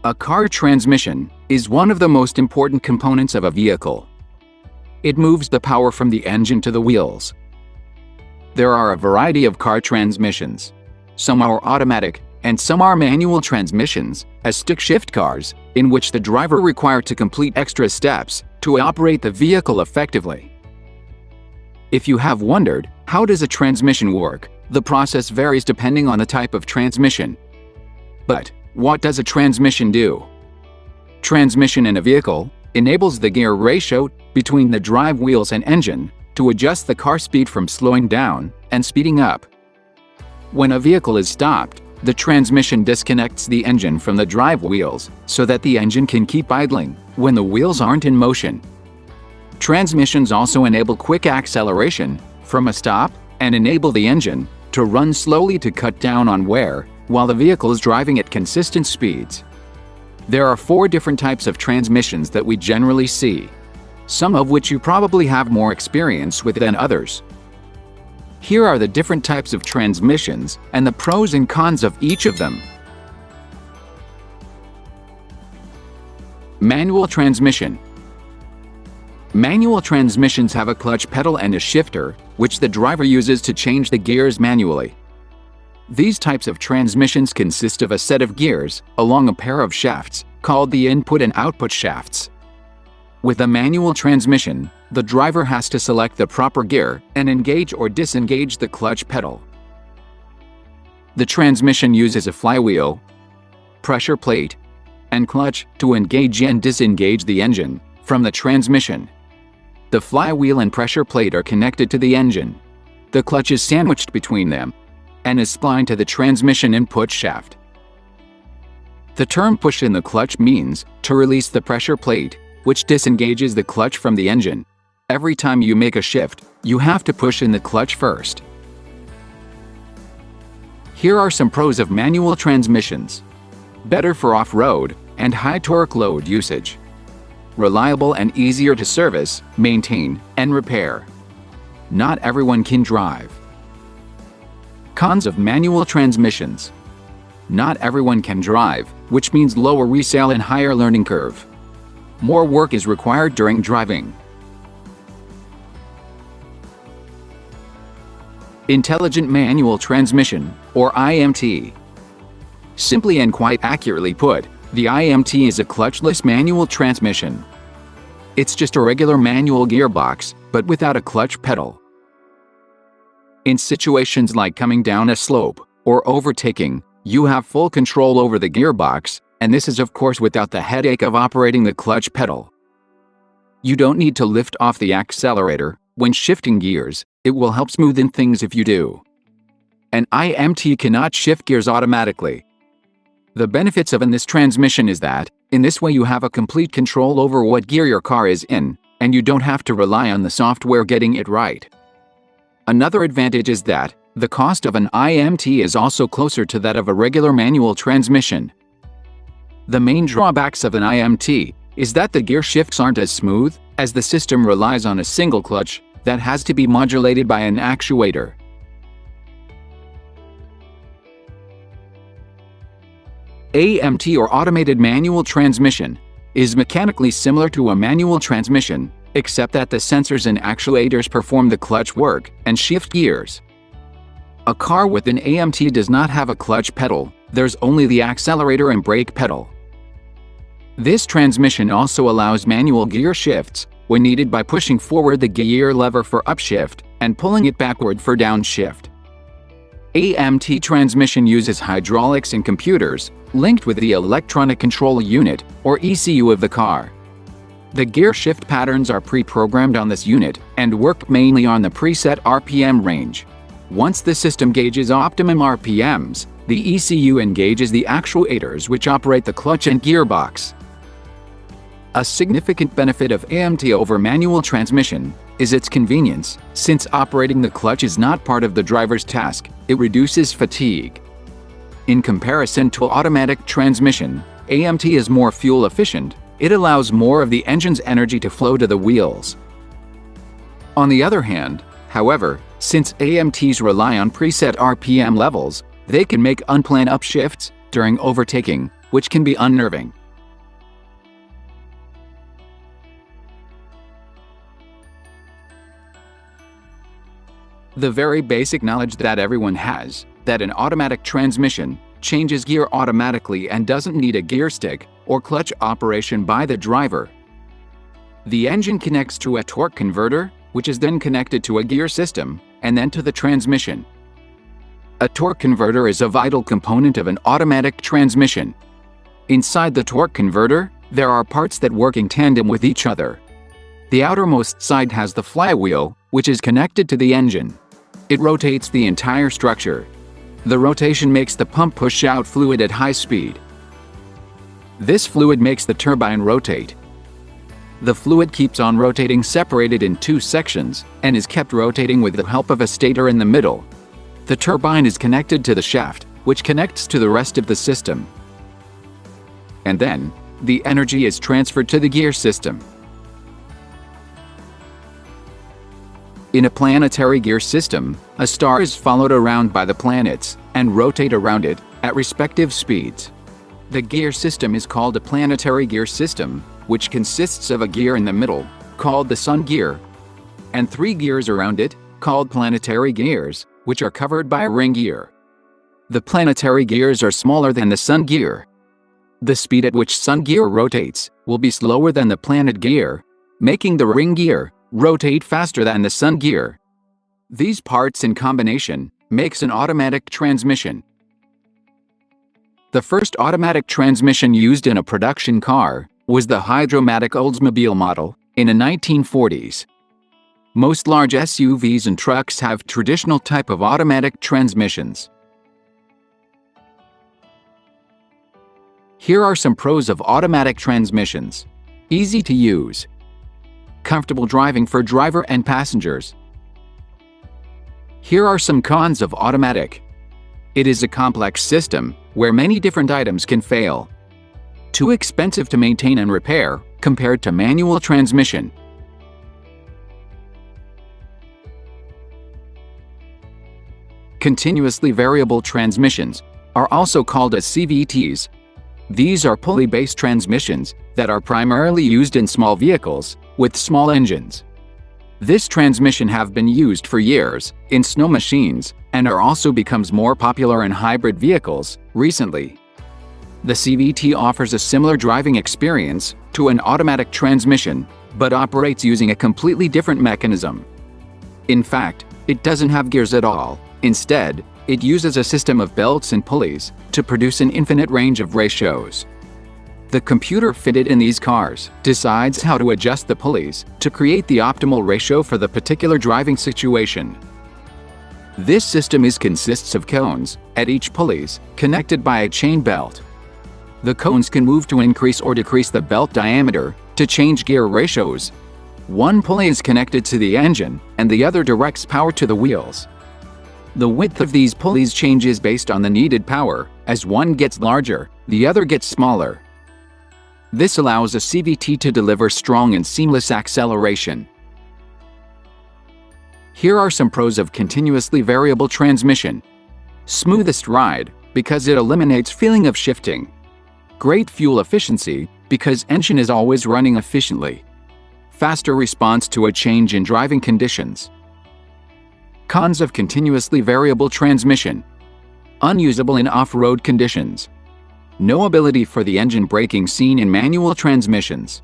A car transmission is one of the most important components of a vehicle. It moves the power from the engine to the wheels. There are a variety of car transmissions. Some are automatic, and some are manual transmissions, as stick-shift cars, in which the driver required to complete extra steps to operate the vehicle effectively. If you have wondered, how does a transmission work? The process varies depending on the type of transmission. But what does a transmission do? Transmission in a vehicle enables the gear ratio between the drive wheels and engine to adjust the car speed from slowing down and speeding up. When a vehicle is stopped, the transmission disconnects the engine from the drive wheels so that the engine can keep idling when the wheels aren't in motion. Transmissions also enable quick acceleration from a stop and enable the engine to run slowly to cut down on wear while the vehicle is driving at consistent speeds. There are 4 different types of transmissions that we generally see, some of which you probably have more experience with than others. Here are the different types of transmissions and the pros and cons of each of them. Manual transmission. Manual transmissions have a clutch pedal and a shifter, which the driver uses to change the gears manually. These types of transmissions consist of a set of gears along a pair of shafts, called the input and output shafts. With a manual transmission, the driver has to select the proper gear and engage or disengage the clutch pedal. The transmission uses a flywheel, pressure plate, and clutch to engage and disengage the engine from the transmission. The flywheel and pressure plate are connected to the engine. The clutch is sandwiched between them and is splined to the transmission input shaft. The term push in the clutch means to release the pressure plate, which disengages the clutch from the engine. Every time you make a shift, you have to push in the clutch first. Here are some pros of manual transmissions. Better for off-road and high-torque load usage. Reliable and easier to service, maintain, and repair. Not everyone can drive. Cons of manual transmissions. Not everyone can drive, which means lower resale and higher learning curve. More work is required during driving. Intelligent manual transmission, or IMT. Simply and quite accurately put, the IMT is a clutchless manual transmission. It's just a regular manual gearbox, but without a clutch pedal. In situations like coming down a slope or overtaking, you have full control over the gearbox, and this is of course without the headache of operating the clutch pedal. You don't need to lift off the accelerator when shifting gears. It will help smoothen things if you do. An iMT cannot shift gears automatically. The benefits of this transmission is that, in this way you have a complete control over what gear your car is in, and you don't have to rely on the software getting it right. Another advantage is that the cost of an IMT is also closer to that of a regular manual transmission. The main drawbacks of an IMT is that the gear shifts aren't as smooth, as the system relies on a single clutch that has to be modulated by an actuator. AMT, or automated manual transmission, is mechanically similar to a manual transmission, except that the sensors and actuators perform the clutch work and shift gears. A car with an AMT does not have a clutch pedal, there's only the accelerator and brake pedal. This transmission also allows manual gear shifts when needed by pushing forward the gear lever for upshift and pulling it backward for downshift. AMT transmission uses hydraulics and computers linked with the electronic control unit, or ECU, of the car. The gear shift patterns are pre-programmed on this unit and work mainly on the preset RPM range. Once the system gauges optimum RPMs, the ECU engages the actuators which operate the clutch and gearbox. A significant benefit of AMT over manual transmission is its convenience. Since operating the clutch is not part of the driver's task, it reduces fatigue. In comparison to automatic transmission, AMT is more fuel efficient. It allows more of the engine's energy to flow to the wheels. On the other hand, however, since AMTs rely on preset RPM levels, they can make unplanned upshifts during overtaking, which can be unnerving. The very basic knowledge that everyone has, that an automatic transmission changes gear automatically and doesn't need a gear stick or clutch operation by the driver. The engine connects to a torque converter, which is then connected to a gear system, and then to the transmission. A torque converter is a vital component of an automatic transmission. Inside the torque converter, there are parts that work in tandem with each other. The outermost side has the flywheel, which is connected to the engine. It rotates the entire structure. The rotation makes the pump push out fluid at high speed. This fluid makes the turbine rotate. The fluid keeps on rotating separated in two sections and is kept rotating with the help of a stator in the middle. The turbine is connected to the shaft, which connects to the rest of the system. And then, the energy is transferred to the gear system. In a planetary gear system, a star is followed around by the planets and rotate around it at respective speeds. The gear system is called a planetary gear system, which consists of a gear in the middle, called the sun gear, and 3 gears around it, called planetary gears, which are covered by a ring gear. The planetary gears are smaller than the sun gear. The speed at which sun gear rotates will be slower than the planet gear, making the ring gear rotate faster than the sun gear. These parts in combination makes an automatic transmission. The first automatic transmission used in a production car was the Hydromatic Oldsmobile model in the 1940s. Most large SUVs and trucks have traditional type of automatic transmissions. Here are some pros of automatic transmissions. Easy to use. Comfortable driving for driver and passengers. Here are some cons of automatic. It is a complex system where many different items can fail. Too expensive to maintain and repair compared to manual transmission. Continuously variable transmissions are also called as CVTs. These are pulley-based transmissions that are primarily used in small vehicles with small engines. This transmission have been used for years in snow machines and are also becomes more popular in hybrid vehicles recently. The CVT offers a similar driving experience to an automatic transmission, but operates using a completely different mechanism. In fact, it doesn't have gears at all. Instead, it uses a system of belts and pulleys to produce an infinite range of ratios. The computer fitted in these cars decides how to adjust the pulleys to create the optimal ratio for the particular driving situation. This system consists of cones at each pulleys connected by a chain belt. The cones can move to increase or decrease the belt diameter to change gear ratios. One pulley is connected to the engine and the other directs power to the wheels. The width of these pulleys changes based on the needed power. As one gets larger, the other gets smaller. This allows a CVT to deliver strong and seamless acceleration. Here are some pros of continuously variable transmission. Smoothest ride, because it eliminates feeling of shifting. Great fuel efficiency, because engine is always running efficiently. Faster response to a change in driving conditions. Cons of continuously variable transmission. Unusable in off-road conditions. No ability for the engine braking seen in manual transmissions.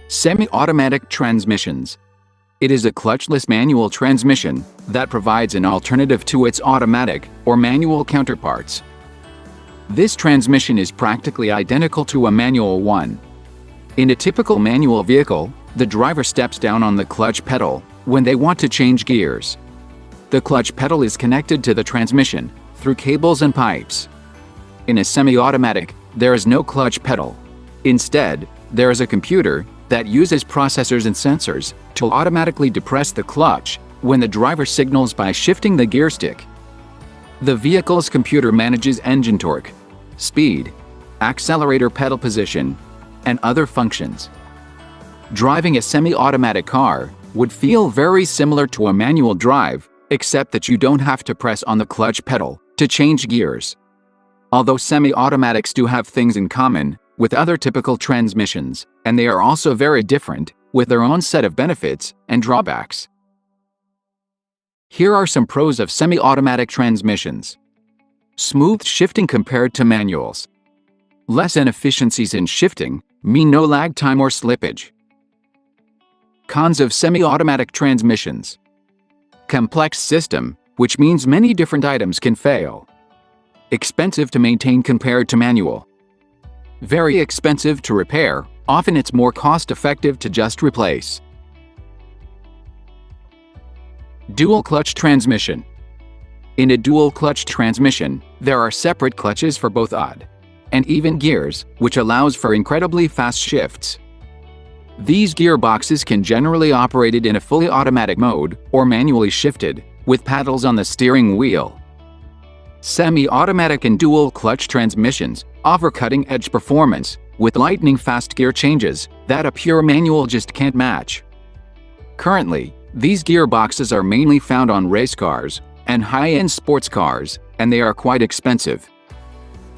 Semi-automatic transmissions. It is a clutchless manual transmission that provides an alternative to its automatic or manual counterparts. This transmission is practically identical to a manual one. In a typical manual vehicle, the driver steps down on the clutch pedal when they want to change gears. The clutch pedal is connected to the transmission through cables and pipes. In a semi-automatic, there is no clutch pedal. Instead, there is a computer that uses processors and sensors to automatically depress the clutch when the driver signals by shifting the gear stick. The vehicle's computer manages engine torque, speed, accelerator pedal position, and other functions. Driving a semi-automatic car would feel very similar to a manual drive, except that you don't have to press on the clutch pedal to change gears. Although semi-automatics do have things in common with other typical transmissions, and they are also very different, with their own set of benefits and drawbacks. Here are some pros of semi-automatic transmissions. Smooth shifting compared to manuals. Less inefficiencies in shifting mean no lag time or slippage. Cons of semi-automatic transmissions. Complex system, which means many different items can fail. Expensive to maintain compared to manual. Very expensive to repair, often it's more cost-effective to just replace. Dual clutch transmission. In a dual clutch transmission, there are separate clutches for both odd and even gears, which allows for incredibly fast shifts. These gearboxes can generally be operated in a fully automatic mode or manually shifted, with paddles on the steering wheel. Semi-automatic and dual clutch transmissions offer cutting-edge performance, with lightning-fast gear changes that a pure manual just can't match. Currently, these gearboxes are mainly found on race cars and high-end sports cars, and they are quite expensive.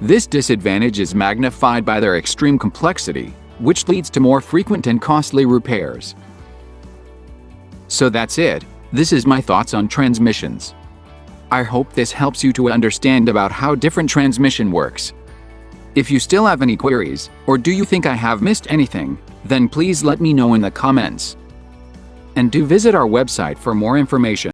This disadvantage is magnified by their extreme complexity, which leads to more frequent and costly repairs. So that's it. This is my thoughts on transmissions. I hope this helps you to understand about how different transmission works. If you still have any queries, or do you think I have missed anything, then please let me know in the comments. And do visit our website for more information.